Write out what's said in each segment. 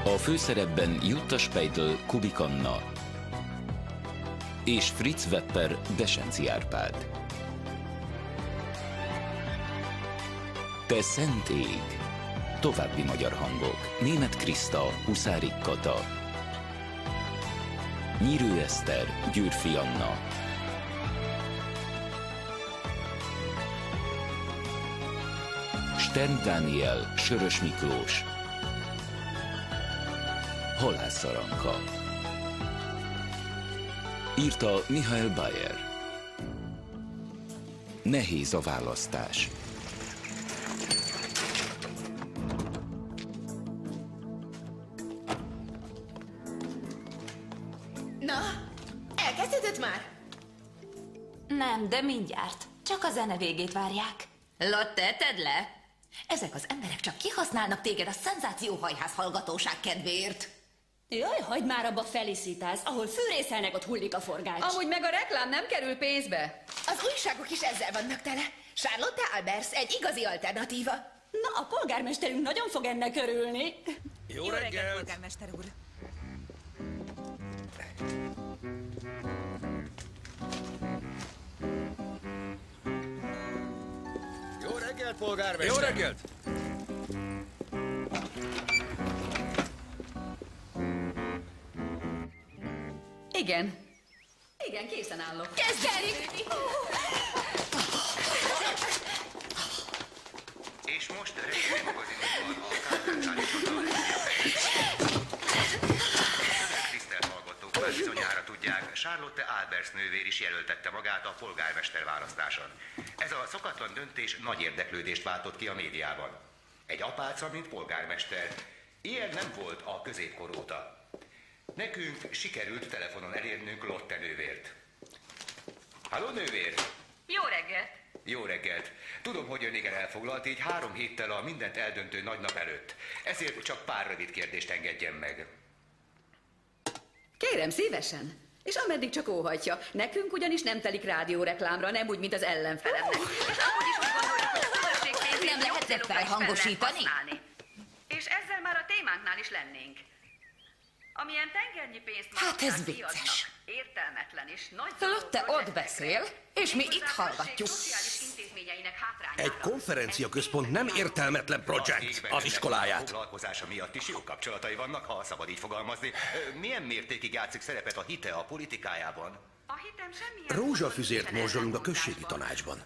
A főszerepben Jutta Speidl, Kubik Anna és Fritz Wepper, Desenczy Árpád. Te szent ég! További magyar hangok: Németh Kriszta, Huszárik Kata, Nyírő Eszter, Győrfi Anna, Stern Dániel, Sörös Miklós, Halász Aranka. Írta Michael Bayer. Nehéz a választás. Na, elkezdődött már? Nem, de mindjárt. Csak a zene végét várják. Lotte, tedd le! Ezek az emberek csak kihasználnak téged a szenzációhajház hallgatóság kedvéért. Jaj, hagyd már abba, Felicitas, ahol fűrészelnek, ott hullik a forgács. Amúgy meg a reklám nem kerül pénzbe. Az újságok is ezzel vannak tele. Charlotte Albers egy igazi alternatíva. Na, a polgármesterünk nagyon fog ennek örülni. Jó reggelt, polgármester úr. Jó reggelt, polgármester! Jó reggelt! Igen. Igen, készen állok. Kezd el, Rick! És most reggeli magazinokban a Kárpát állította tisztelt hallgatók, már bizonyára tudják, Charlotte Albers nővér is jelöltette magát a polgármester választáson. Ez a szokatlan döntés nagy érdeklődést váltott ki a médiában. Egy apáca, mint polgármester. Ilyen nem volt a középkor óta. Nekünk sikerült telefonon elérnünk Lotte nővért. Halló, nővér! Jó reggelt! Jó reggelt! Tudom, hogy ön igen elfoglalt, így 3 héttel a mindent eldöntő nagynap előtt. Ezért csak pár rövid kérdést engedjen meg. Kérem, szívesen. És ameddig csak óhajtja. Nekünk ugyanis nem telik rádióreklámra, nem úgy, mint az ellenfelemnek. És amúgy is úgy gondoljuk, hogy a közösség pénzét Nem lehetne jobb célokra is fel felhangosítani? lehet használni. És ezzel már a témánknál is lennénk. Amilyen tengernyi pénzt Hát ez maguknak vicces. kiadnak, értelmetlen és nagy Lotte ott beszél, és mi itt hallgatjuk. Egy konferenciaközpont nem értelmetlen projekt az iskoláját. Foglalkozása miatt is jó kapcsolatai vannak, ha szabad így fogalmazni. Milyen mértékig játszik szerepet a hite a politikájában? A hitem semmilyen Rózsafüzért morzsolunk a községi tanácsban.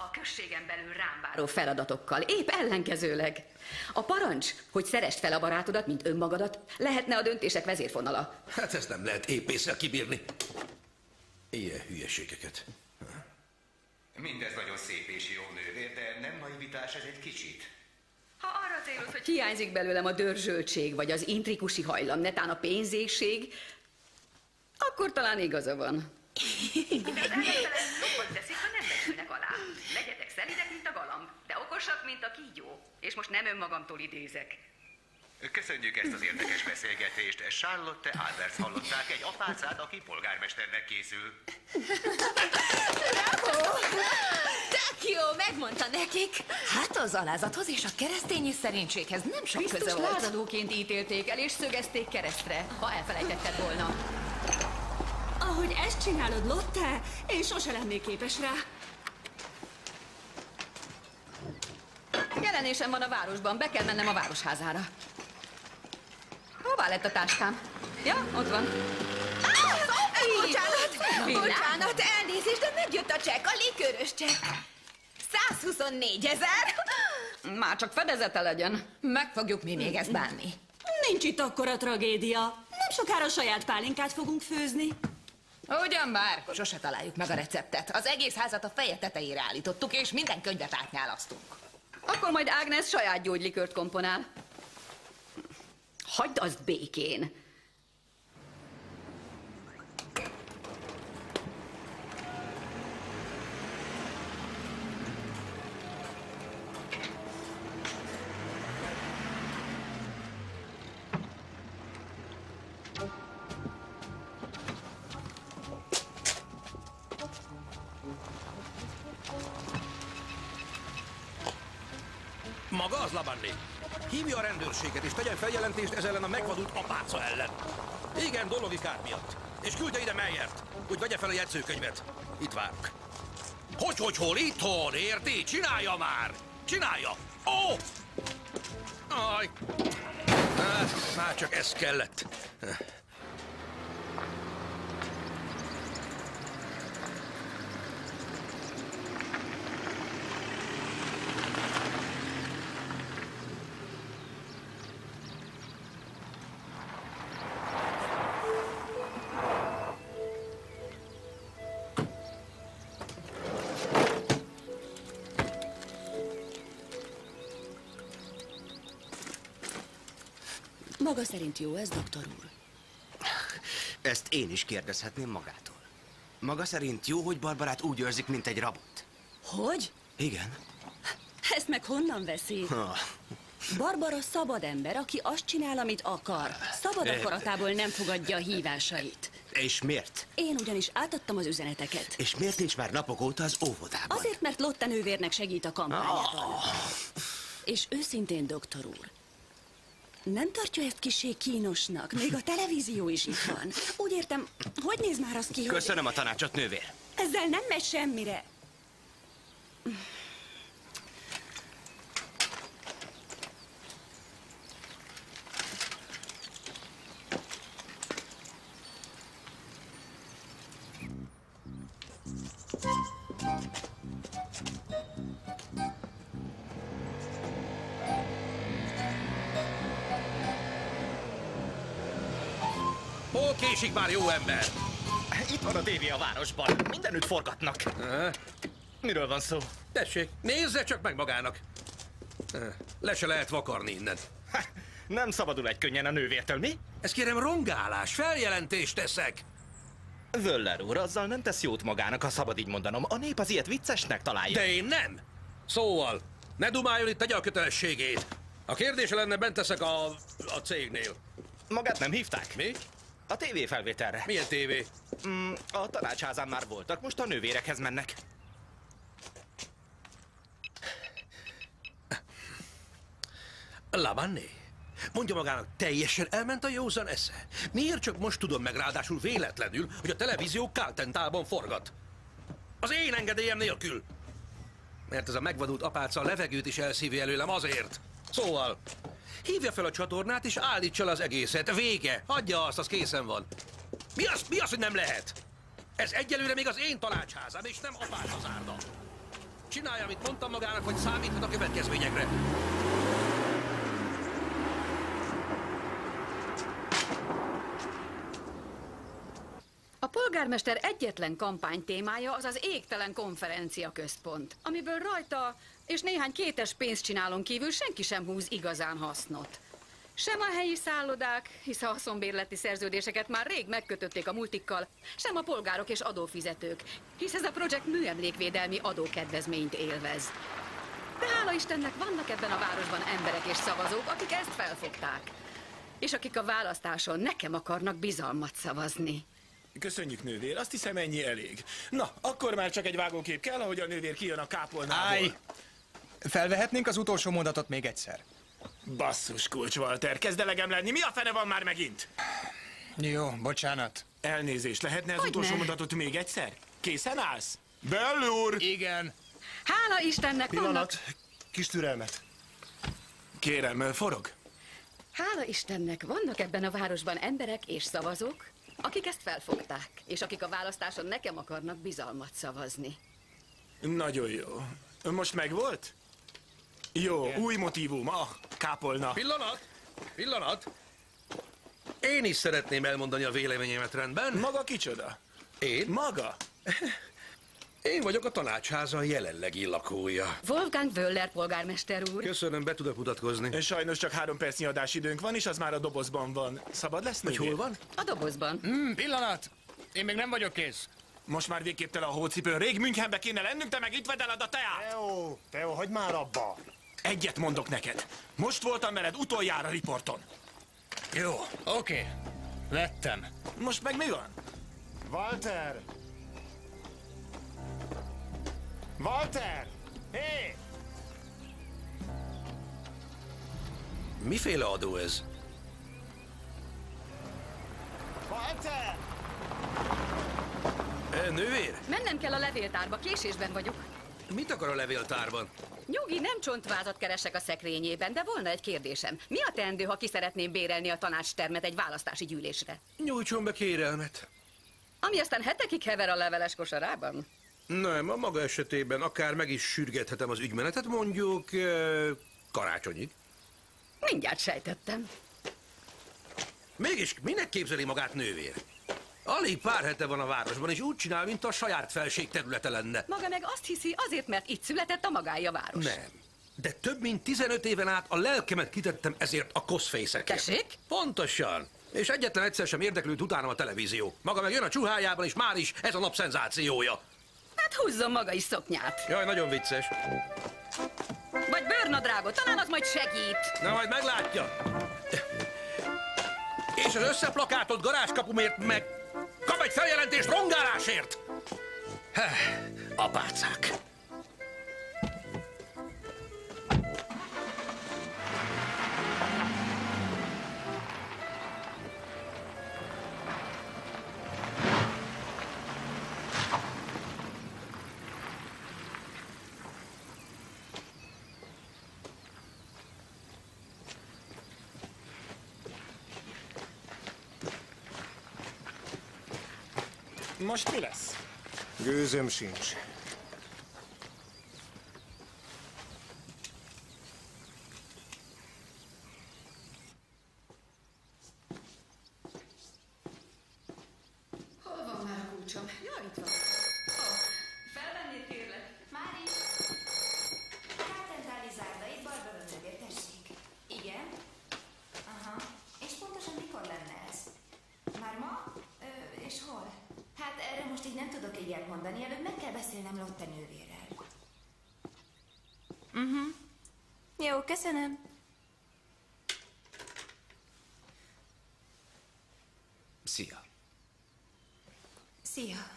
A községen belül rám váró feladatokkal, épp ellenkezőleg. A parancs, hogy szeresd fel a barátodat, mint önmagadat, lehetne a döntések vezérfonala. Hát ezt nem lehet épésszel kibírni. Ilyen hülyeségeket. Mindez nagyon szép és jó, nővér, de nem naivitás ez egy kicsit. Ha arra célod, hogy hiányzik belőlem a dörzsöltség, vagy az intrikusi hajlam, netán a pénzésség, akkor talán igaza van. De az ellenfelem jobban teszik, ha nem becsülnek alá. Legyetek szelidek, mint a galamb, de okosak, mint a kígyó. És most nem önmagamtól idézek. Köszönjük ezt az érdekes beszélgetést. Charlotte Albers hallották, egy apácát, aki polgármesternek készül. Tök jó, megmondta nekik. Hát az alázathoz és a keresztény szerénységhez nem sok köze Krisztus volt. lázadóként ítélték el, és szögezték keresztre, ha elfelejtetted volna. Ahogy ezt csinálod, Lotte, én sose lennék képes rá. Jelenésem van a városban, be kell mennem a városházára. Hová lett a táskám? Ja, ott van. Bocsánat, elnézést, de megjött a csekk, a likőrös csekk. 124 000. Már csak fedezete legyen. Meg fogjuk mi még ezt bánni. Nincs itt akkora tragédia. Nem sokára saját pálinkát fogunk főzni. Ugyan bár, sose találjuk meg a receptet. Az egész házat a feje tetejére állítottuk, és minden könyvet átnyálasztunk. Akkor majd Ágnes saját gyógylikört komponál. Hagyd azt békén. Ma Maga az Labanné. Hívja a rendőrséget, és tegyen feljelentést ez ellen a megvadult apáca ellen. Igen, dollogi kár miatt. És küldje ide Meyert, hogy vegye fel a jegyzőkönyvet. Itt várok. Hol? Itthon, érti? Csinálja már! Csinálja! Ó! Aj! Már csak ez kellett. Maga szerint jó ez, doktor úr? Ezt én is kérdezhetném magától. Maga szerint jó, hogy Barbarát úgy őrzik, mint egy rabot? Hogy? Igen. Ezt meg honnan veszi? Barbara szabad ember, aki azt csinál, amit akar. Szabad akaratából nem fogadja a hívásait. És miért? Én ugyanis átadtam az üzeneteket. És miért nincs már napok óta az óvodában? Azért, mert Lotte nővérnek segít a kampányában. És őszintén, doktor úr, nem tartja ezt kissé kínosnak? Még a televízió is itt van. Úgy értem, hogy néz már az ki, hogy... Köszönöm a tanácsot, nővér. Ezzel nem megy semmire. Hol késik már, jó ember? Itt van a tévé a városban. Mindenütt forgatnak. Miről van szó? Tessék, nézze csak meg magának. Le se lehet vakarni innen. Nem szabadul egy könnyen a nővértől, mi? Ez kérem rongálás, feljelentést teszek. Wöller úr, azzal nem tesz jót magának, ha szabad így mondanom. A nép az ilyet viccesnek találja. De én nem. Szóval, ne dumáljon itt, tegye a kötelességét. A kérdése lenne, bent teszek a cégnél. Magát nem hívták? Mi? A tévéfelvételre. Milyen tévé? A tanácsházán már voltak, most a nővérekhez mennek. Labanné, mondja magának, teljesen elment a józan esze. Miért csak most tudom meg, ráadásul véletlenül, hogy a televízió Kaltentálban forgat? Az én engedélyem nélkül. Mert ez a megvadult apáca a levegőt is elszívja előlem azért. Szóval, hívja fel a csatornát és állítsa le az egészet. Vége. Hagyja azt, az készen van. Mi az, hogy nem lehet? Ez egyelőre még az én tanácsházam, és nem apáca zárda. Csinálja, amit mondtam magának, hogy számíthat a következményekre. A polgármester egyetlen kampánytémája az az égtelen konferencia központ, amiből rajta és néhány kétes pénzcsinálón kívül senki sem húz igazán hasznot. Sem a helyi szállodák, hisz a haszonbérleti szerződéseket már rég megkötötték a multikkal, sem a polgárok és adófizetők, hisz ez a projekt műemlékvédelmi adókedvezményt élvez. De hála Istennek vannak ebben a városban emberek és szavazók, akik ezt felfogták, és akik a választáson nekem akarnak bizalmat szavazni. Köszönjük, nővér, azt hiszem ennyi elég. Na, akkor már csak egy vágókép kell, ahogy a nővér kijön a kápolnából. Állj! Felvehetnénk az utolsó mondatot még egyszer. Basszus, Kulcs Walter, kezd elegem lenni. Mi a fene van már megint? Jó, bocsánat. Elnézést, lehetne az Hogyne? utolsó mondatot még egyszer? Készen állsz? Bell úr! Igen. Hála Istennek Pillanat, kis türelmet. Kérem, forog. Hála Istennek vannak ebben a városban emberek és szavazók, akik ezt felfogták, és akik a választáson nekem akarnak bizalmat szavazni. Nagyon jó. Most megvolt? Jó, igen. Új motívum, a kápolna. Pillanat! Én is szeretném elmondani a véleményemet, rendben? Maga kicsoda? Én? Maga? Én vagyok a tanácsháza jelenlegi lakója. Wolfgang Wöller polgármester úr. Köszönöm, be tudok mutatkozni. Sajnos csak 3 percnyi adásidőnk van, és az már a dobozban van. Szabad lesz, hogy hol van? A dobozban. Pillanat! Én még nem vagyok kész. Most már végképp tele a hócipőn. Rég Münchenbe kéne lennünk, te meg itt vedeled a teát! Teo, hagyd már abba! Egyet mondok neked. Most voltam veled utoljára riporton. Jó, oké. Vettem. Most meg mi van? Walter! Walter! Hé! Miféle adó ez? Walter! Nővér? Mennem kell a levéltárba, késésben vagyok. Mit akar a levéltárban? Nyugi, nem csontvázat keresek a szekrényében, de volna egy kérdésem. Mi a teendő, ha ki szeretném bérelni a tanácstermet egy választási gyűlésre? Nyújtson be kérelmet. Ami aztán hetekig hever a leveles kosarában? Nem, a maga esetében akár meg is sürgethetem az ügymenetet, mondjuk karácsonyig. Mindjárt sejtettem. Mégis minek képzeli magát nővér? Alig pár hete van a városban, és úgy csinál, mint a saját felség területe lenne. Maga meg azt hiszi, azért, mert itt született a magája város. Nem. De több mint 15 éven át a lelkemet kitettem ezért a koszfészekért. Tessék? Pontosan. És egyetlen egyszer sem érdeklőd utánam a televízió. Maga meg jön a csuhájában, és már is ez a nap szenzációja. Hát húzzon maga is szoknyát. Jaj, nagyon vicces. Vagy bőrnadrágot, talán az majd segít. Na, majd meglátja. És az összeplakátott garázskapumért meg kap egy feljelentést rongálásért. Apácák. Most mi lesz? Gőzöm sincs. Hol van már a kulcsom? Ja, itt van. Felvennéd, kérlek. Mári! Kártentáli zárda, itt Barbara nővér, tessék. Igen? Aha. És pontosan mikor lenne ez? Már ma? És hol? Hát erre most így nem tudok ilyet mondani, előbb meg kell beszélnem Lotte nővérrel. Jó, köszönöm. Szia. Szia.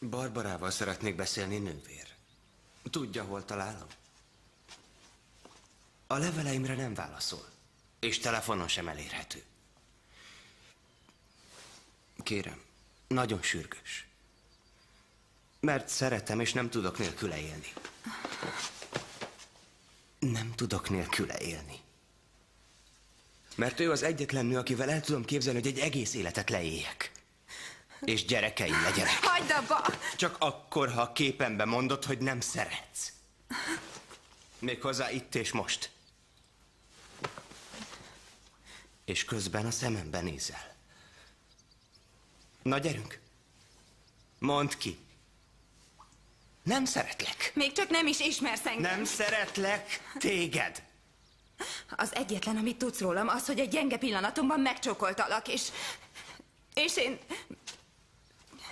Barbarával szeretnék beszélni, nővér. Tudja, hol találom? A leveleimre nem válaszol, és telefonon sem elérhető. Kérem, nagyon sürgős. Mert szeretem, és nem tudok nélküle élni. Nem tudok nélküle élni. Mert ő az egyetlen nő, akivel el tudom képzelni, hogy egy egész életet leéljek. És gyerekeim legyenek. Hagyd abba! Csak akkor, ha a képembe mondod, hogy nem szeretsz. Méghozzá itt és most. És közben a szemembe nézel. Na, gyerünk. Mondd ki. Nem szeretlek. Még csak nem is ismersz engem. Nem szeretlek téged. Az egyetlen, amit tudsz rólam, az, hogy egy gyenge pillanatomban megcsókoltalak, és én...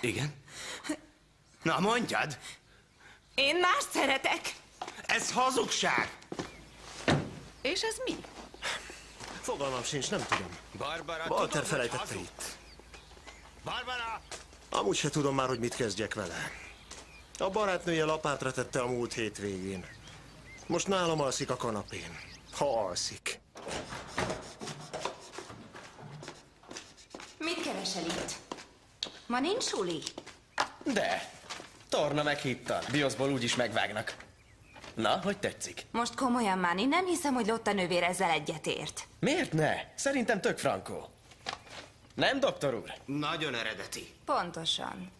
Igen? Na, mondjad. Én mást szeretek. Ez hazugság. És ez mi? Fogalmam sincs, nem tudom. Barbara, Walter felejtette itt. Barbara! Amúgy se tudom már, hogy mit kezdjek vele. A barátnője lapátra tette a múlt hétvégén. Most nálam alszik a kanapén. Ha alszik. Mit keresel itt? Ma nincs suli? De, torna meg hittal. Bioszból úgyis megvágnak. Na, hogy tetszik? Most komolyan, Máni, nem hiszem, hogy Lotta nővér ezzel egyetért. Miért ne? Szerintem tök frankó. Nem, doktor úr? Nagyon eredeti. Pontosan.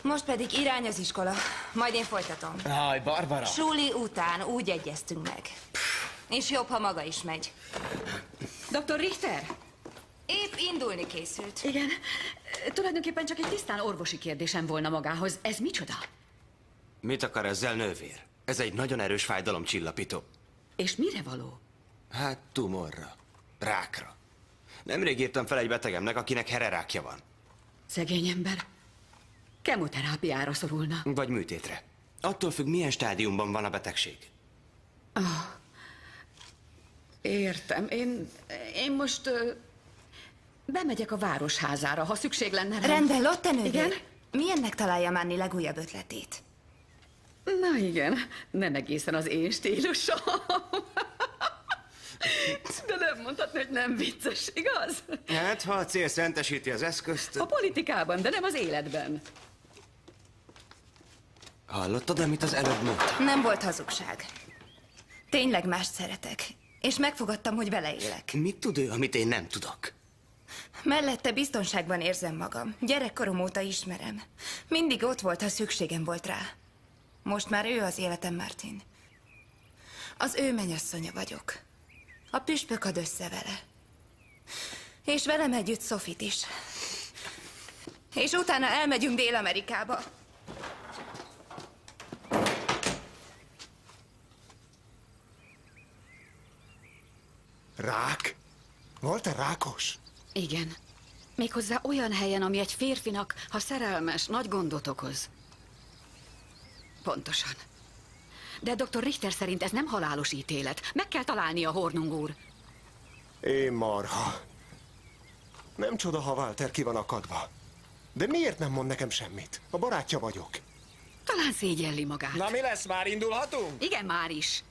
Most pedig irány az iskola. Majd én folytatom. Aj, Barbara. Suli után úgy egyeztünk meg. És jobb, ha maga is megy. Dr. Richter? Épp indulni készült. Igen. Tulajdonképpen csak egy tisztán orvosi kérdésem volna magához. Ez micsoda? Mit akar ezzel, nővér? Ez egy nagyon erős fájdalomcsillapító. És mire való? Hát tumorra, rákra. Nemrég írtam fel egy betegemnek, akinek hererákja van. Szegény ember. Kemoterápiára szorulna. Vagy műtétre. Attól függ, milyen stádiumban van a betegség. Értem. Én most bemegyek a városházára, ha szükség lenne rá. Rendben, Lotte nővér. Igen? Milyennek találja Máni legújabb ötletét? Na igen, nem egészen az én stílusom. hogy nem vicces, igaz? Hát, ha a cél szentesíti az eszközt... A politikában, de nem az életben. Hallottad, amit az előbb mondtam? Nem volt hazugság. Tényleg mást szeretek. És megfogadtam, hogy vele élek. Mit tud ő, amit én nem tudok? Mellette biztonságban érzem magam. Gyerekkorom óta ismerem. Mindig ott volt, ha szükségem volt rá. Most már ő az életem, Martin. Az ő mennyasszonya vagyok. A püspök ad össze vele. És velem együtt Sophie-t is. És utána elmegyünk Dél-Amerikába. Rák? Volt-e rákos? Igen. Méghozzá olyan helyen, ami egy férfinak, ha szerelmes, nagy gondot okoz. Pontosan. De dr. Richter szerint ez nem halálos ítélet. Meg kell találni a Hornung úr. Én marha. Nem csoda, ha Walter ki van akadva. De miért nem mond nekem semmit? A barátja vagyok. Talán szégyelli magát. Na mi lesz, már indulhatunk? Igen, már is.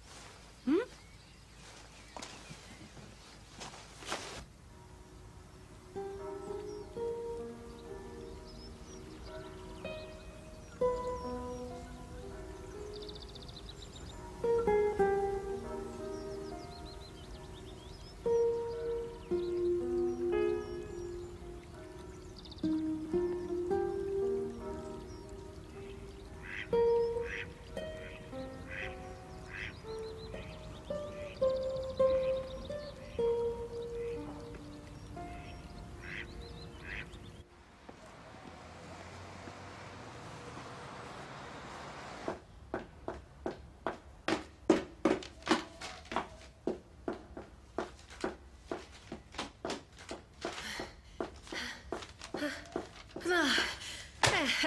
Na,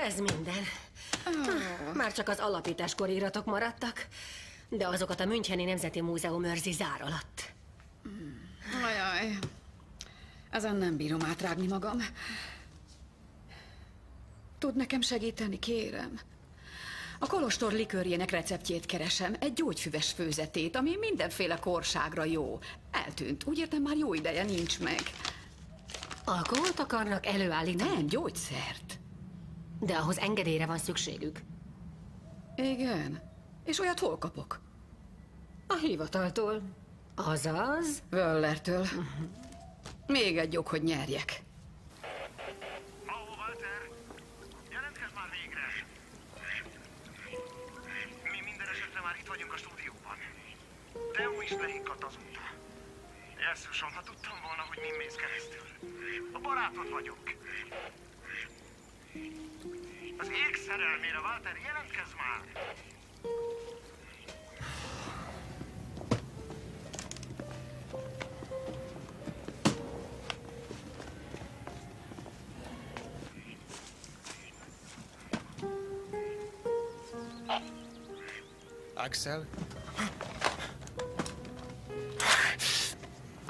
ez minden. Már csak az alapításkor iratok maradtak, de azokat a Müncheni Nemzeti Múzeum őrzi zár alatt. Ajaj, ezen nem bírom átrágni magam. Tud nekem segíteni, kérem? A kolostor likőrjének receptjét keresem, egy gyógyfüves főzetét, ami mindenféle korságra jó. Eltűnt, úgy értem, már jó ideje nincs meg. Alkoholt akarnak előállítani? Nem, gyógyszert. De ahhoz engedélyre van szükségük. Igen. És olyat hol kapok? A hivataltól. Azaz? Wöllertől. Még egy ok, hogy nyerjek. Ahó, Walter! Jelentkezz már végre! Mi minden esetre már itt vagyunk a stúdióban. Teo is lehiggadt azóta. Jesszusom, ha tudtam volna, hogy min mész keresztül. A barátod vagyok. Az ég szerelmére, Walter, jelentkezz már! Axel?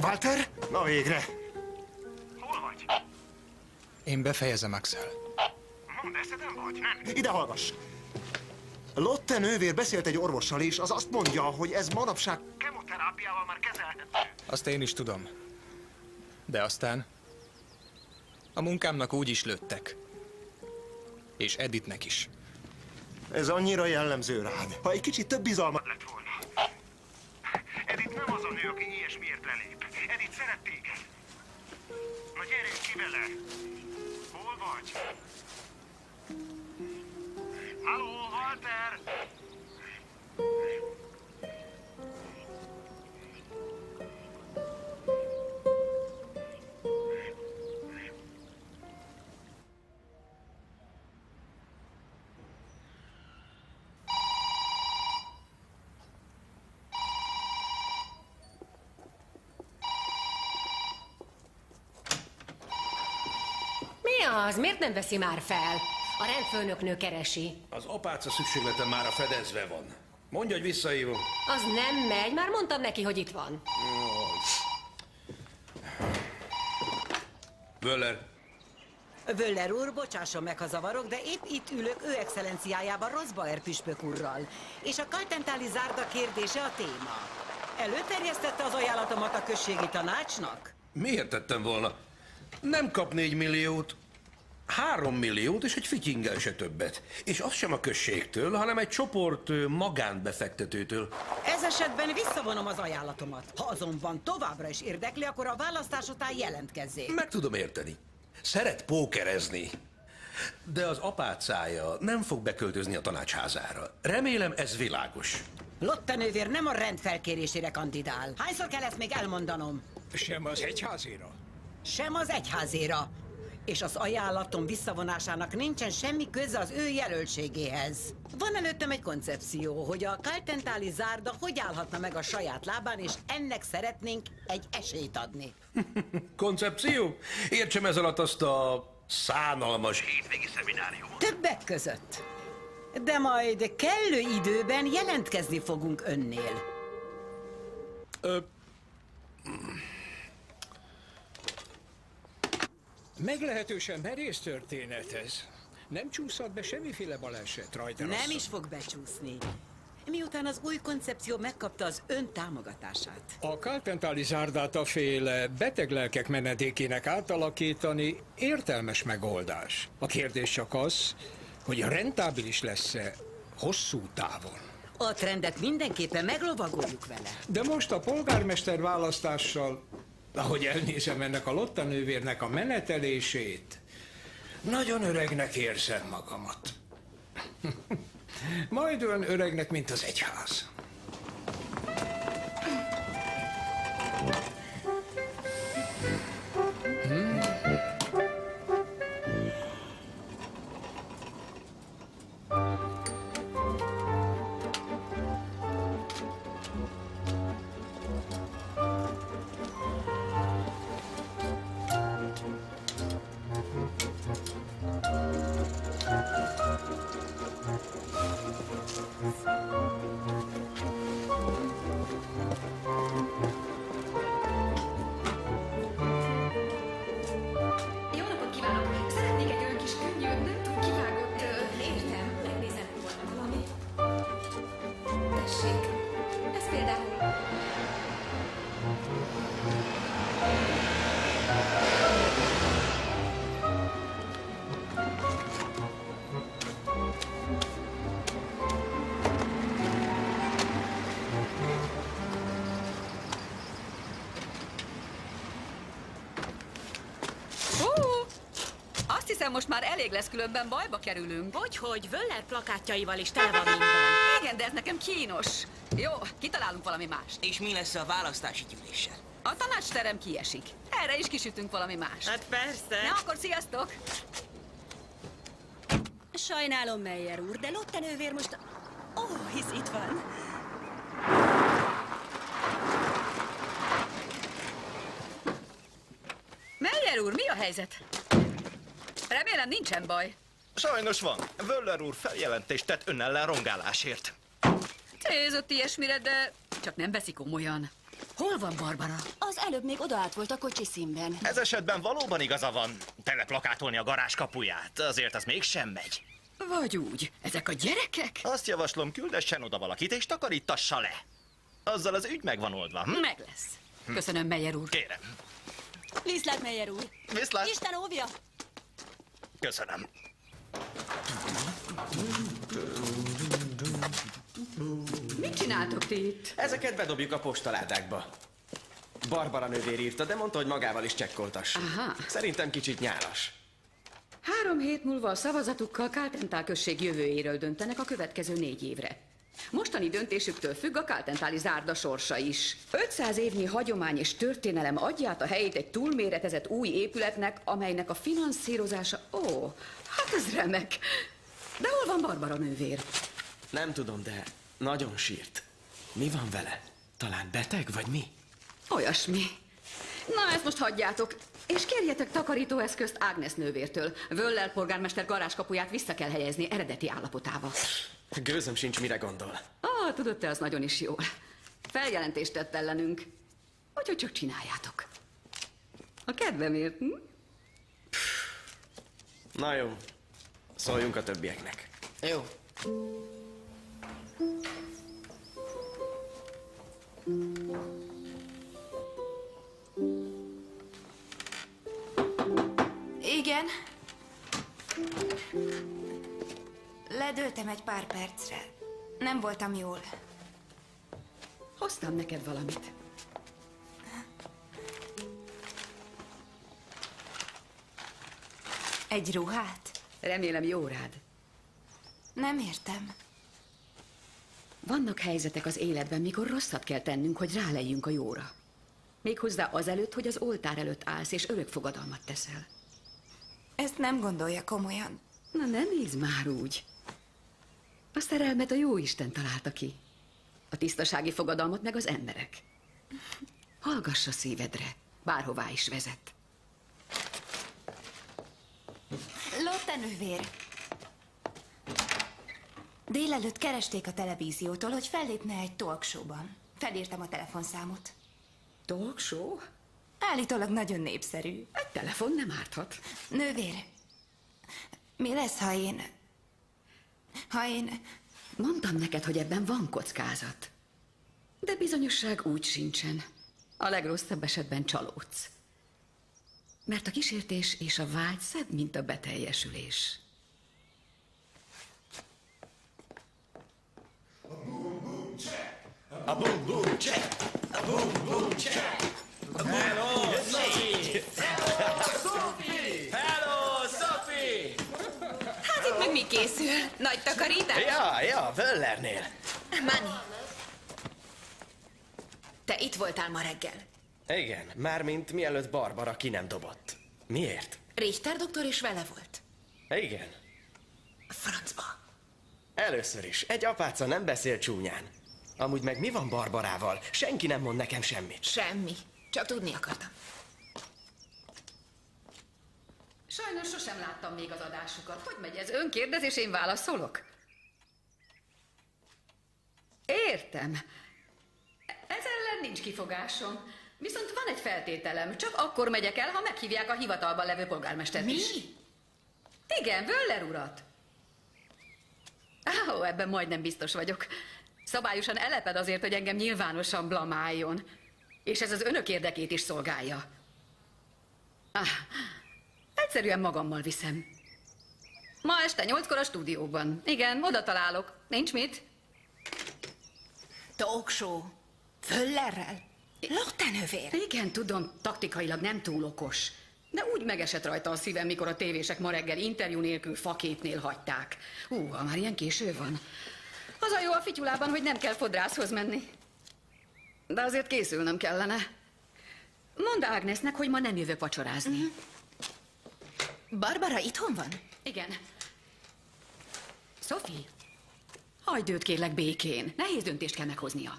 Walter? Na végre! Hol vagy? Én befejezem, Axel. Mondd, eszeden vagy, nem? Ide hallgass! Lotte nővér beszélt egy orvossal, és az azt mondja, hogy ez manapság... Kemoterápiával már kezelhető. Azt én is tudom. De aztán... a munkámnak úgy is lőttek. És Edithnek is. Ez annyira jellemző rád. Ha egy kicsit több bizalmat lett volna. Edith nem az a nő, aki ilyesmiért lelép. Edith szeret téged. Na gyere ki vele. Hol vagy? Halló, Walter! Mi az? Miért nem veszi már fel? A rendfőnöknő keresi. Az apáca szükséglete már a fedezve van. Mondja, hogy visszahívom. Az nem megy, már mondtam neki, hogy itt van. Wöller. Wöller úr, bocsásson meg, ha zavarok, de épp itt ülök ő excellenciájában Rosbauer püspök úrral. És a Kaltentáli zárda kérdése a téma. Előterjesztette az ajánlatomat a községi tanácsnak? Miért tettem volna? Nem kap 4 milliót, 3 milliót és egy fityingel se többet. És az sem a községtől, hanem egy csoport magánbefektetőtől. Ez esetben visszavonom az ajánlatomat. Ha azonban továbbra is érdekli, akkor a választás után jelentkezzék. Meg tudom érteni. Szeret pókerezni. De az apácája nem fog beköltözni a tanácsházára. Remélem ez világos. Lotte nővér nem a rend felkérésére kandidál. Hányszor kell ezt még elmondanom? Sem az egyházéra? Sem az egyházéra. És az ajánlatom visszavonásának nincsen semmi köze az ő jelöltségéhez. Van előttem egy koncepció, hogy a Kaltentáli zárda hogy állhatna meg a saját lábán, és ennek szeretnénk egy esélyt adni. Koncepció? Értsem ez alatt azt a szánalmas hétvégi szemináriumot. Többek között. De majd kellő időben jelentkezni fogunk önnél. Meglehetősen merész történet ez. Nem csúszhat be semmiféle baleset rajta. Nem is fog becsúszni. Miután az új koncepció megkapta az ön támogatását. A Kaltentáli zárdát a féle beteg lelkek menedékének átalakítani értelmes megoldás. A kérdés csak az, hogy rentábilis lesz-e hosszú távon. A trendet mindenképpen meglovagoljuk vele. De most a polgármester választással, ahogy elnézem ennek a Lotta nővérnek a menetelését, nagyon öregnek érzem magamat. Majd olyan öregnek, mint az egyház. Jó napot kívánok! Szeretnék egy olyan kis könnyű, nem túl kivágott... Értem, megnézem, hogy van valami. Tessék, ez például... Azt hiszem, most már elég lesz, különben bajba kerülünk. Hogy Völler plakátjaival is tele van minden. Igen, de ez nekem kínos. Jó, kitalálunk valami mást. És mi lesz a választási gyűléssel? A tanácsterem kiesik. Erre is kisütünk valami mást. Hát persze. Na, akkor sziasztok! Sajnálom, Meyer úr, de Lotte nővér most... hisz itt van. Meyer úr, mi a helyzet? Remélem nincsen baj. Sajnos van. Völler úr feljelentést tett ön ellen rongálásért. Célzott ilyesmire, de csak nem veszi komolyan. Hol van Barbara? Az előbb még odaállt volt a kocsi színben. Ez esetben valóban igaza van. Teleplakátolni a garázs kapuját. Azért az mégsem megy. Vagy úgy. Ezek a gyerekek? Azt javaslom, küldessen oda valakit és takarítassa le. Azzal az ügy meg van oldva. Meg lesz. Köszönöm, Meyer úr. Kérem. Viszlát, Meyer úr. Viszlát. Isten óvja. Köszönöm. Mit csináltok ti itt? Ezeket bedobjuk a postaládákba. Barbara nővér írta, de mondta, hogy magával is csekkoltassuk. Aha. Szerintem kicsit nyálas. 3 hét múlva a szavazatukkal Kaltentál község jövőjéről döntenek a következő 4 évre. Mostani döntésüktől függ a Kaltentáli zárda sorsa is. 500 évnyi hagyomány és történelem adja át a helyét egy túlméretezett új épületnek, amelynek a finanszírozása... Hát ez remek. De hol van Barbara nővér? Nem tudom, de nagyon sírt. Mi van vele? Talán beteg, vagy mi? Olyasmi. Na, ezt most hagyjátok. És kérjetek takarítóeszközt Ágnes nővértől. Völler polgármester garázskapuját vissza kell helyezni eredeti állapotába. Gőzöm sincs, mire gondol. Tudod te azt nagyon is jól. Feljelentést tett ellenünk. Úgyhogy csak csináljátok. A kedvemért, hm? Na jó, szóljunk a többieknek. Jó. Igen. Ledőltem egy pár percre. Nem voltam jól. Hoztam neked valamit. Egy ruhát? Remélem jó rád. Nem értem. Vannak helyzetek az életben, mikor rosszat kell tennünk, hogy rálejjünk a jóra. Méghozzá azelőtt, hogy az oltár előtt állsz, és örök fogadalmat teszel. Ezt nem gondolja komolyan. Na, ne nézd már úgy. A szerelmet a Jóisten találta ki. A tisztasági fogadalmat meg az emberek. Hallgass a szívedre, bárhová is vezet. Lotte nővér. Délelőtt keresték a televíziótól, hogy fellépne egy talk show-ban. Felírtam a telefonszámot. Talk show? Állítólag nagyon népszerű. Egy telefon nem árthat. Nővér, mi lesz, ha én... Mondtam neked, hogy ebben van kockázat. De bizonyosság úgy sincsen. A legrosszabb esetben csalódsz. Mert a kísértés és a vágy szebb, mint a beteljesülés. A boom boom check. A boom boom check. A boom boom check. Hello, Sophie! Hello, Sophie! Hello, Sophie! Hát itt meg mi készül? Nagy takarítás? Ja, Völlernél. Manny. Te itt voltál ma reggel. Igen, mármint mielőtt Barbara ki nem dobott. Miért? Richter doktor is vele volt. Igen. Francba. Először is, egy apáca nem beszél csúnyán. Amúgy meg mi van Barbarával? Senki nem mond nekem semmit. Semmi. Csak tudni akartam. Sajnos sosem láttam még az adásukat. Hogy megy ez? Ön kérdez, és én válaszolok? Értem. Ez ellen nincs kifogásom. Viszont van egy feltételem. Csak akkor megyek el, ha meghívják a hivatalban levő polgármestert is. Mi? Igen, Wöller urat. Ebben majdnem biztos vagyok. Szabályosan eleped azért, hogy engem nyilvánosan blamáljon. És ez az önök érdekét is szolgálja. Egyszerűen magammal viszem. Ma este 8-kor a stúdióban. Igen, oda találok. Nincs mit? Talk show. Wöllerrel? Lotte nővér. Igen, tudom, taktikailag nem túl okos. De úgy megesett rajta a szívem, mikor a tévések ma reggel interjú nélkül faképnél hagyták. Ha már ilyen késő van. Az a jó a fityulában, hogy nem kell fodrászhoz menni. De azért készülnöm kellene. Mondd Ágnesnek, hogy ma nem jövök vacsorázni. Barbara itthon van? Igen. Sophie, hagyd őt kérlek békén. Nehéz döntést kell meghoznia.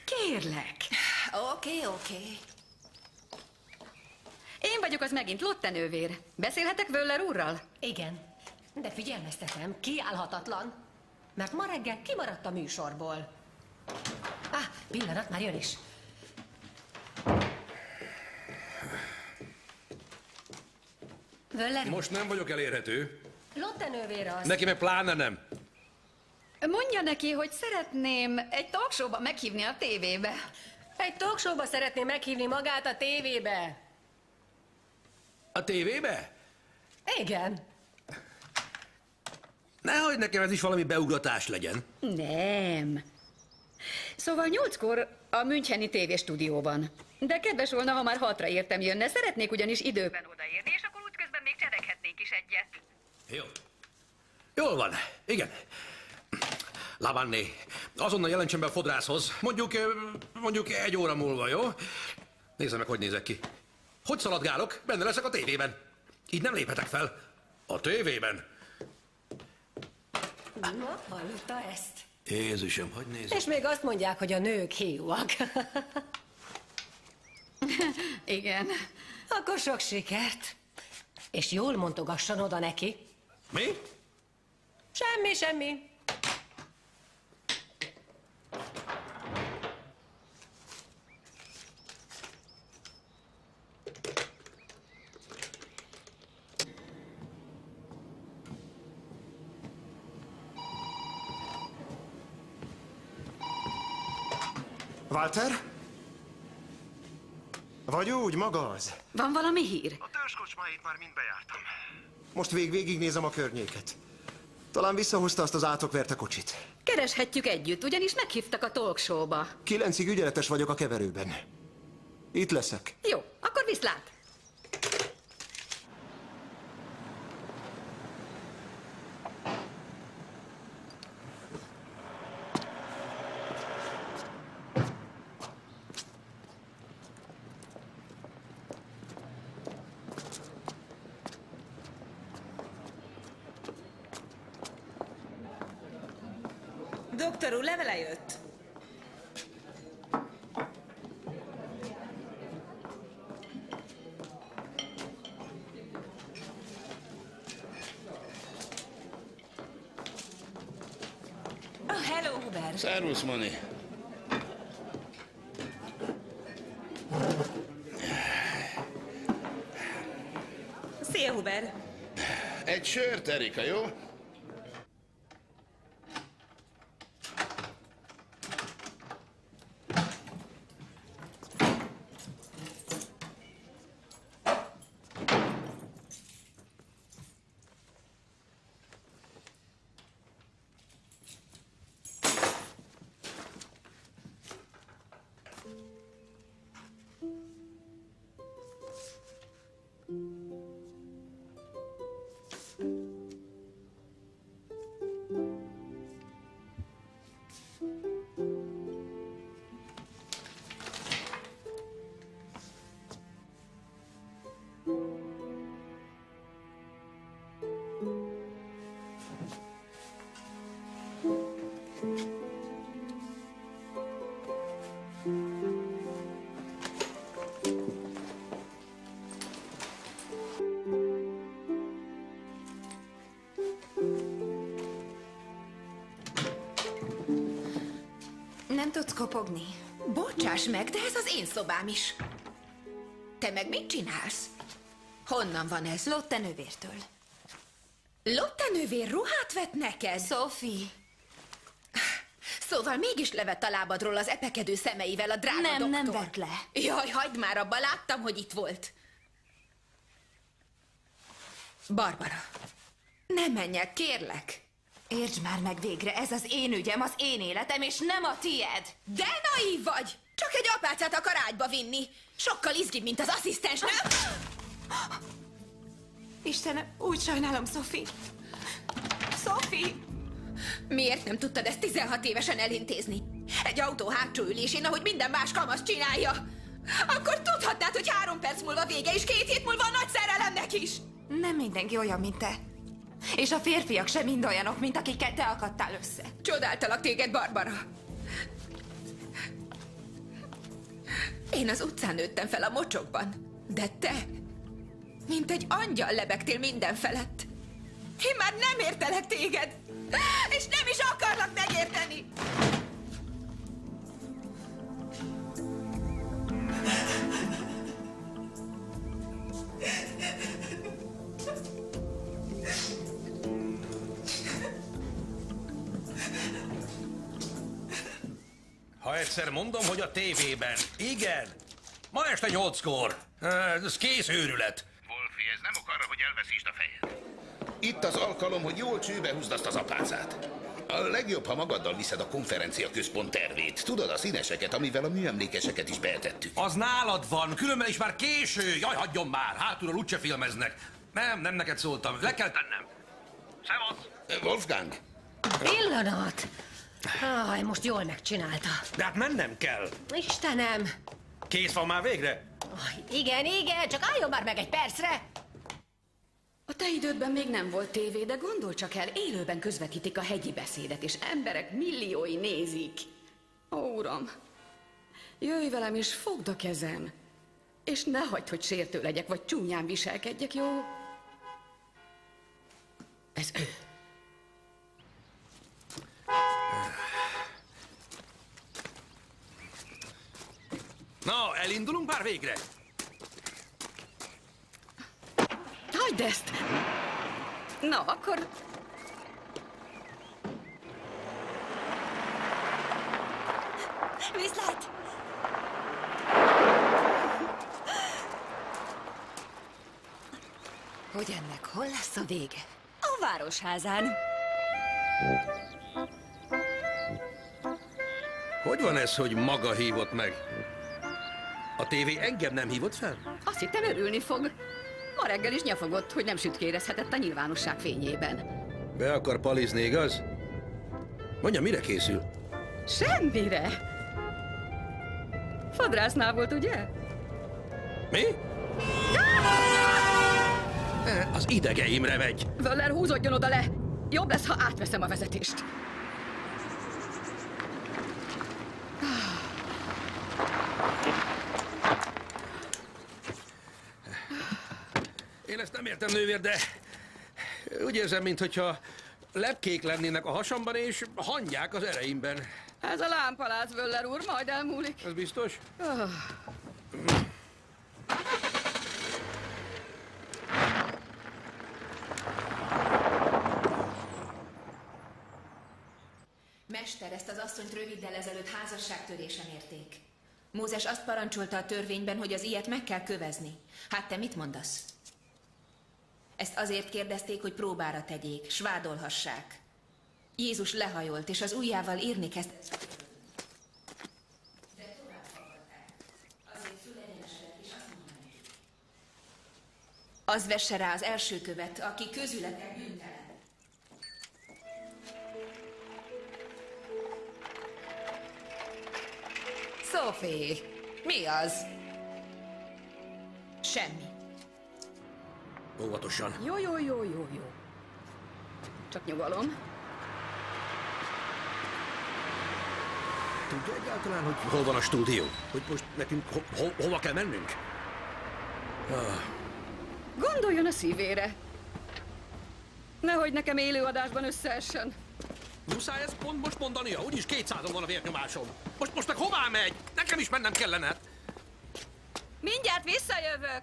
Kérlek. Oké. Én vagyok az megint, Lotte nővér. Beszélhetek Wöller úrral? Igen, de figyelmeztetem, kiállhatatlan. Mert ma reggel kimaradt a műsorból. Pillanat, már jön is. Wöller. Most nem vagyok elérhető. Lotte nővér az. Neki meg pláne nem. Mondja neki, hogy szeretném egy talkshowba meghívni a tévébe. Egy talkshowba szeretném meghívni magát a tévébe. A tévébe? Igen. Nehogy nekem ez is valami beugratás legyen. Nem. Szóval 8-kor a müncheni tévéstúdióban. De kedves volna, ha már 6-ra értem jönne. Szeretnék ugyanis időben odaérni, és akkor útközben még csereghetnénk is egyet. Jó. Jól van. Igen. Lavanné, azonnal jelentsen be a fodrászhoz. Mondjuk 1 óra múlva, jó? Nézze meg, hogy nézek ki. Hogy szaladgálok? Benne leszek a tévében. Így nem léphetek fel. A tévében. Na, hallotta ezt? Jézusom, hogy nézek? És még azt mondják, hogy a nők hiúak. Igen. Akkor sok sikert. És jól mondogasson oda neki. Mi? Semmi. Walter? Vagy úgy, maga az? Van valami hír? A törzskocsmáit már mind bejártam. Most végignézem a környéket. Talán visszahozta azt az átokverte kocsit. Kereshetjük együtt, ugyanis meghívtak a talkshowba. 9-ig ügyeletes vagyok a keverőben. Itt leszek. Jó, akkor viszlát! Doktor úr, levele jött. Oh, hello, Hubert. Szervusz, Moni. Szia, Hubert. Egy sört, Erika, jó? Nem tudsz kopogni? Bocsáss meg, de ez az én szobám is. Te meg mit csinálsz? Honnan van ez? Lotte nővértől. Lotte nővér ruhát vett neked? Sophie. Szóval mégis levett a lábadról az epekedő szemeivel a drága doktor. Nem vett le. Jaj, hagyd már abba, láttam, hogy itt volt. Barbara, ne menj el, kérlek. Értsd már meg végre, ez az én ügyem, az én életem, és nem a tied. De naív vagy! Csak egy apácát akar ágyba vinni. Sokkal izgibb, mint az asszisztens, nem? Istenem, úgy sajnálom, Sophie. Sophie! Miért nem tudtad ezt 16 évesen elintézni? Egy autó hátsó ülésén, ahogy minden más kamasz csinálja. Akkor tudhatnád, hogy 3 perc múlva vége, és 2 hét múlva a nagy szerelemnek is. Nem mindenki olyan, mint te. És a férfiak sem mind olyanok, mint akikkel te akadtál össze. Csodáltalak téged, Barbara. Én az utcán nőttem fel a mocsokban, de te, mint egy angyal lebegtél minden felett. Én már nem értelek téged, és nem is akarlak megérteni. Ha egyszer mondom, hogy a tévében. Igen. Ma este 8-kor. Ez kész őrület. Wolfi, ez nem ok arra, hogy elveszítsd a fejed. Itt az alkalom, hogy jól csőbe húzd azt az apácát. A legjobb, ha magaddal viszed a konferencia központ tervét. Tudod, a színeseket, amivel a műemlékeseket is beetettük. Az nálad van, különben is már késő. Jaj, hagyjon már, hátulról úgyse filmeznek. Nem neked szóltam, le kell tennem. Szevasz! Wolfgang! Pillanat! Aj, most jól megcsinálta. De hát mennem kell. Istenem! Kész van már végre? Igen, csak álljon már meg egy percre! A te idődben még nem volt tévé, de gondolj csak el, élőben közvetítik a hegyi beszédet, és emberek milliói nézik. Ó, uram, jöjj velem és fogd a kezem, és ne hagyd, hogy sértő legyek, vagy csúnyán viselkedjek, jó? Ez ő. Na, elindulunk már végre? Hagyd ezt! Na, akkor... Viszlát! ilyet? Hogy ennek hol lesz a vége? A városházán. Hogy van ez, hogy maga hívott meg? A tévé engem nem hívott fel? Azt hittem, örülni fog. Ma reggel is nyafogott, hogy nem sütkérezhetett a nyilvánosság fényében. Be akar palizni, igaz? Mondja, mire készül? Semmire. Fodrásznál volt, ugye? Mi? Az idegeimre megy. Völler, húzódjon oda le! Jobb lesz, ha átveszem a vezetést. Én ezt nem értem, nővér, de úgy érzem, mintha lepkék lennének a hasamban, és hangyák az ereimben. Ez a lámpalác, Völler úr, majd elmúlik. Ez biztos? Mester, ezt az asszonyt röviddel ezelőtt házasságtörésen érték. Mózes azt parancsolta a törvényben, hogy az ilyet meg kell kövezni. Hát te mit mondasz? Ezt azért kérdezték, hogy próbára tegyék, s vádolhassák. Jézus lehajolt, és az ujjával írni kezdett. De tovább fogadták. Azért fülegyenesedett, és azt mondta nekik. Az vesse rá az első követ, aki közületek bűntelen. Sophie, mi az? Semmi. Óvatosan. Jó. Csak nyugalom. Tudja egyáltalán, hogy hol van a stúdió? Hogy most nekünk hova kell mennünk? Gondoljon a szívére. Nehogy nekem élőadásban összeessen. Muszáj ezt pont most mondania? Úgyis 200-on van a vérnyomásom. Most meg hová megy? Nekem is mennem kellene. Mindjárt visszajövök.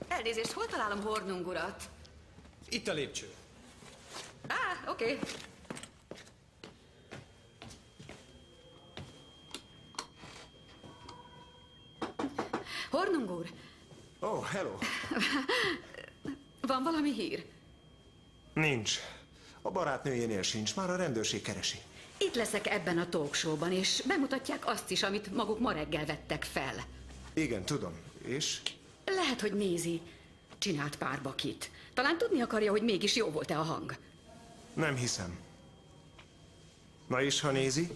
Elnézést, hol találom Hornung urat? Itt a lépcső. Oké. Hornung úr. Hello. Van valami hír? Nincs. A barátnőjénél sincs, már a rendőrség keresi. Itt leszek ebben a talkshowban, és bemutatják azt is, amit maguk ma reggel vettek fel. Igen, tudom. És? Lehet, hogy nézi. Csinált pár bakit. Talán tudni akarja, hogy mégis jó volt-e a hang. Nem hiszem. Na és ha nézi?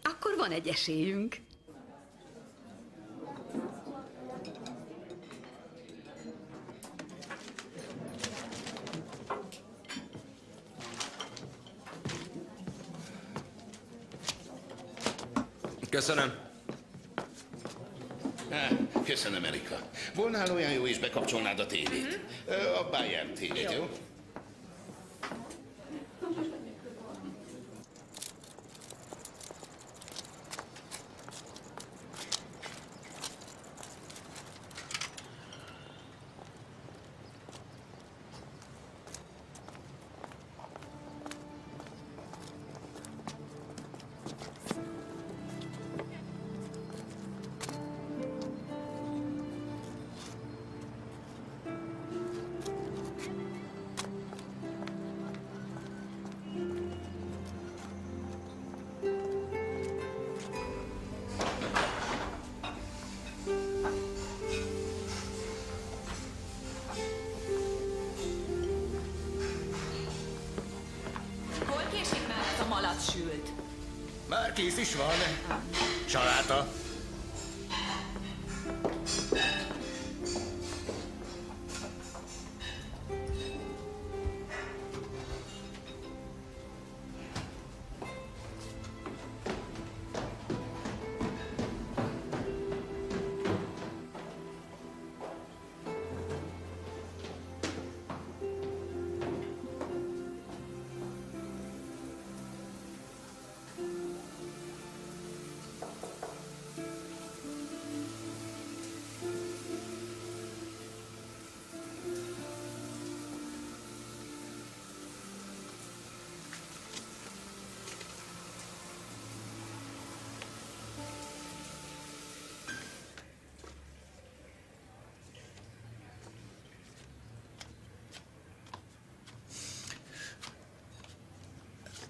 Akkor van egy esélyünk. Köszönöm. Köszönöm, Erika. Volnál olyan jó, és bekapcsolnád a tévét? A Bayern tévét, jó? Sült. Már kész is van. Saláta.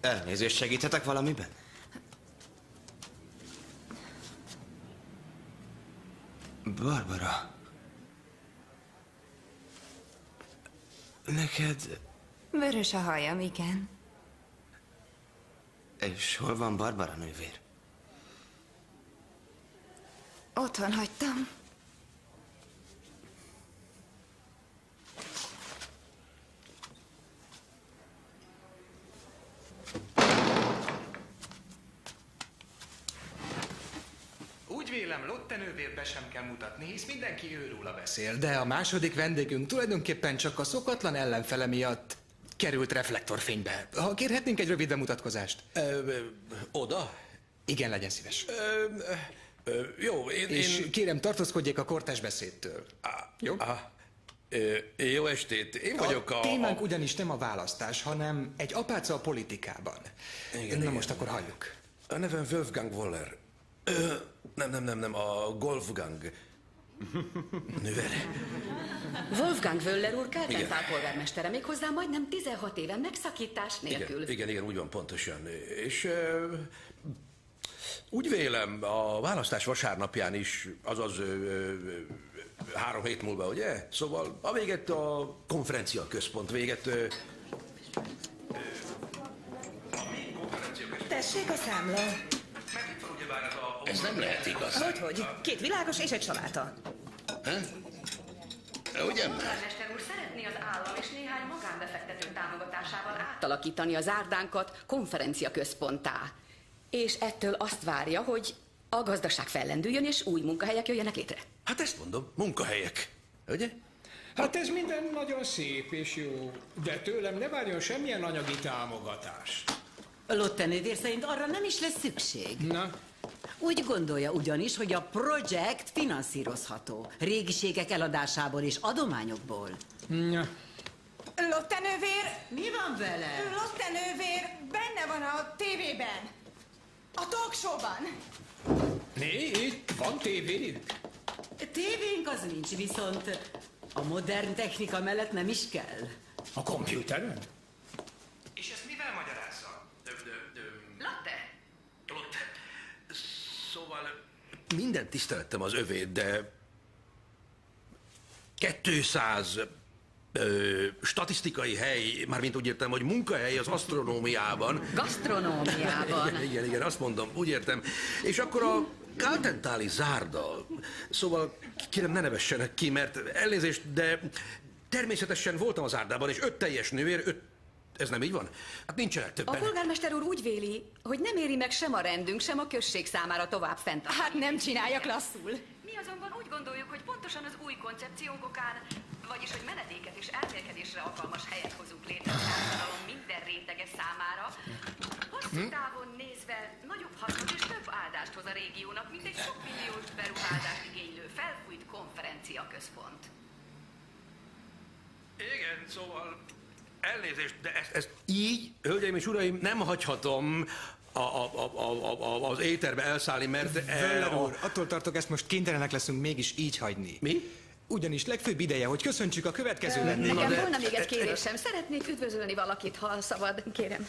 Elnézést, segíthetek valamiben? Barbara. Neked... Vörös a hajam, igen. És hol van Barbara nővér? Otthon hagytam. Úgy vélem, Lotte nővért be sem kell mutatni, hisz mindenki őróla beszél. De a második vendégünk tulajdonképpen csak a szokatlan ellenfele miatt került reflektorfénybe. Ha kérhetnénk egy rövid bemutatkozást. Oda? Igen, legyen szíves. Jó, És kérem, tartózkodjék a kortárs beszédtől. Jó? Jó estét, én vagyok a témánk ugyanis nem a választás, hanem egy apáca a politikában. Na most akkor halljuk. A nevem Wolfgang Woller. Nem, a Golfgang. Nővere. Wolfgang Wöller úr Kaltentál polgármestere, méghozzá majdnem 16 éve megszakítás nélkül. Igen, úgy van pontosan. És úgy vélem, a választás vasárnapján is, azaz 3 hét múlva, ugye? Szóval a véget a konferencia központ véget... Tessék a számla. Ez nem lehet igaz. Hogy? 2 világos és egy saláta. Ugyan már? Polgármester úr szeretné az állam és néhány magánbefektető támogatásával átalakítani az árdánkat konferencia központtá. És ettől azt várja, hogy a gazdaság fellendüljön és új munkahelyek jöjjenek létre. Hát ezt mondom, munkahelyek. Ugye? Hát ez minden nagyon szép és jó, de tőlem ne várjon semmilyen anyagi támogatást. Lotte nővér szerint arra nem is lesz szükség. Na? Úgy gondolja ugyanis, hogy a projekt finanszírozható. Régiségek eladásából és adományokból. Na. Lotte nővér! Mi van vele? Lotte nővér benne van a tévében. A talk show-ban. Itt van tévé? Tévénk az nincs, viszont a modern technika mellett nem is kell. A kompjúteren? És ezt mivel magyarázza? Lotte? Szóval minden tisztelettem az övét, de 200 statisztikai hely, mármint úgy értem, hogy munkahely az asztronómiában. Gasztronómiában. Igen, azt mondom, úgy értem. És akkor a Kaltentáli zárda. Szóval kérem, ne nevessenek ki, mert elnézést, de természetesen voltam az zárdában, és 5 teljes nővér, 5... Ez nem így van? Hát nincsenek többen. A polgármester úr úgy véli, hogy nem éri meg sem a rendünk, sem a község számára tovább fenntartani. Hát nem csinálja klasszul. Mi azonban úgy gondoljuk, hogy pontosan az új koncepciónk okán, vagyis hogy menedéket és elmélkedésre alkalmas helyet hozunk létre a társadalom minden rétege számára, hosszú távon nézve nagyobb hasznot és több áldást hoz a régiónak, mint egy sok milliós beruházást igénylő felfújt konferencia központ. Igen, szóval elnézést, de ezt így, hölgyeim és uraim, nem hagyhatom az éterbe elszállni, mert... Wöller úr, attól tartok, ezt most kénytelenek leszünk mégis így hagyni. Mi? Ugyanis legfőbb ideje, hogy köszöntsük a következő vendéget. Nekem volna még egy kérésem. Szeretnék üdvözölni valakit, ha szabad. Kérem.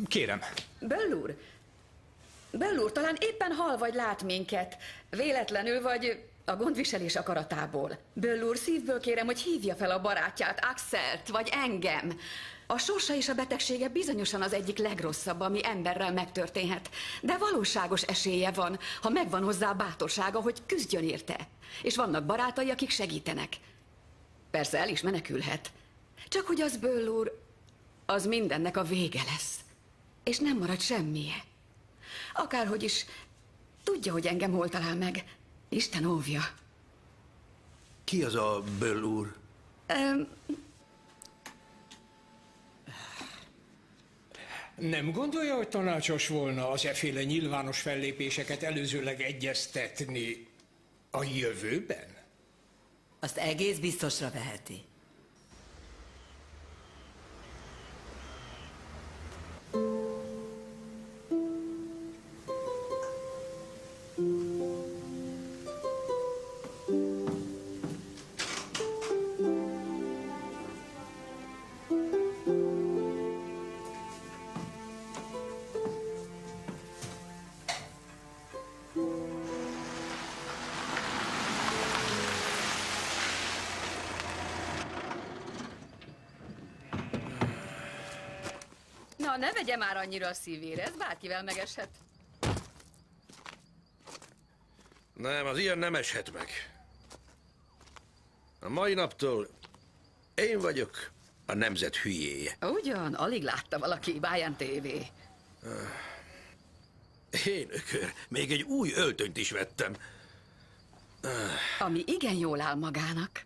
Kérem. Böll úr, talán éppen hall vagy lát minket. Véletlenül vagy a gondviselés akaratából. Böll úr, szívből kérem, hogy hívja fel a barátját, Axelt, vagy engem. A sorsa és a betegsége bizonyosan az egyik legrosszabb, ami emberrel megtörténhet. De valóságos esélye van, ha megvan hozzá a bátorsága, hogy küzdjön érte. És vannak barátai, akik segítenek. Persze el is menekülhet. Csak hogy az, Böll úr, az mindennek a vége lesz. És nem marad semmije. Akárhogy is, tudja, hogy engem hol talál meg. Isten óvja. Ki az a Böll úr? Nem gondolja, hogy tanácsos volna az efféle nyilvános fellépéseket előzőleg egyeztetni a jövőben? Azt egész biztosra veheti. Na, ne vegye már annyira a szívére, ez bárkivel megeshet. Nem, az ilyen nem eshet meg. A mai naptól én vagyok a nemzet hülyéje. Ugyan, alig látta valaki Bayern TV. Én ökör, még egy új öltönyt is vettem. Ami igen jól áll magának.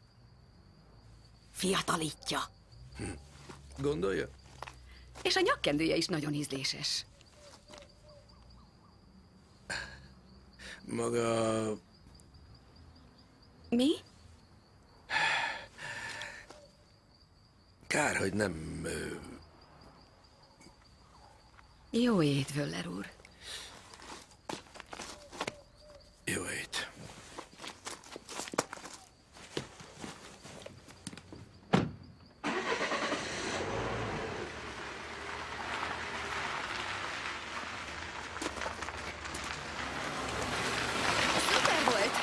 Fiatalítja. Gondolja? És a nyakkendője is nagyon ízléses. Maga... Mi? Kár, hogy nem... Jó ét, Völler úr. Jó ét. Szuper volt!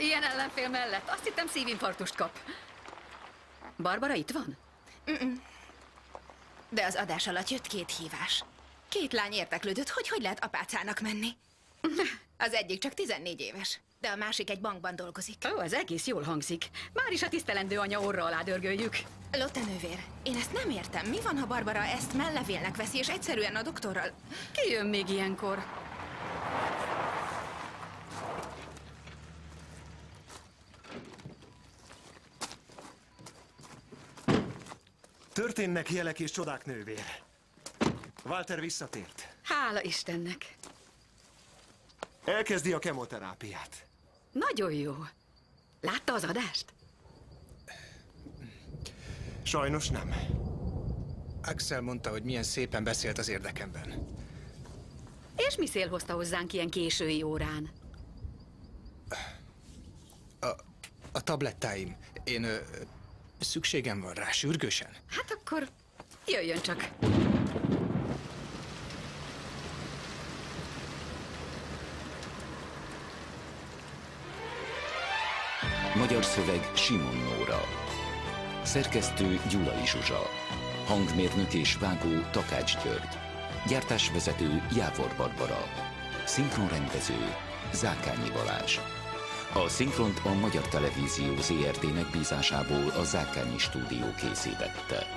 Ilyen ellenfél mellett. Azt hittem szívinfarktust kap. Barbara itt van? De az adás alatt jött 2 hívás. 2 lány érdeklődött, hogy lehet apácának menni. Az egyik csak 14 éves, de a másik egy bankban dolgozik. Ó, ez egész jól hangzik. Már is a tisztelendő anya orra alá dörgöljük. Lotte nővér, én ezt nem értem. Mi van, ha Barbara ezt mellevélnek veszi, és egyszerűen a doktorral... Ki jön még ilyenkor? Történnek jelek és csodák, nővér. Walter visszatért. Hála Istennek. Elkezdi a kemoterápiát. Nagyon jó. Látta az adást? Sajnos nem. Axel mondta, hogy milyen szépen beszélt az érdekemben. És mi szél hozta hozzánk ilyen késői órán? A tablettáim. Én szükségem van rá, sürgősen. Hát akkor jöjjön csak. Magyar szöveg Simon Nóra. Szerkesztő Gyulai Zsuzsa. Hangmérnök és vágó Takács György. Gyártásvezető Jávor Barbara. Szinkronrendező Zákányi Balázs. A szinkront a Magyar Televízió ZRT megbízásából a Zákányi Stúdió készítette.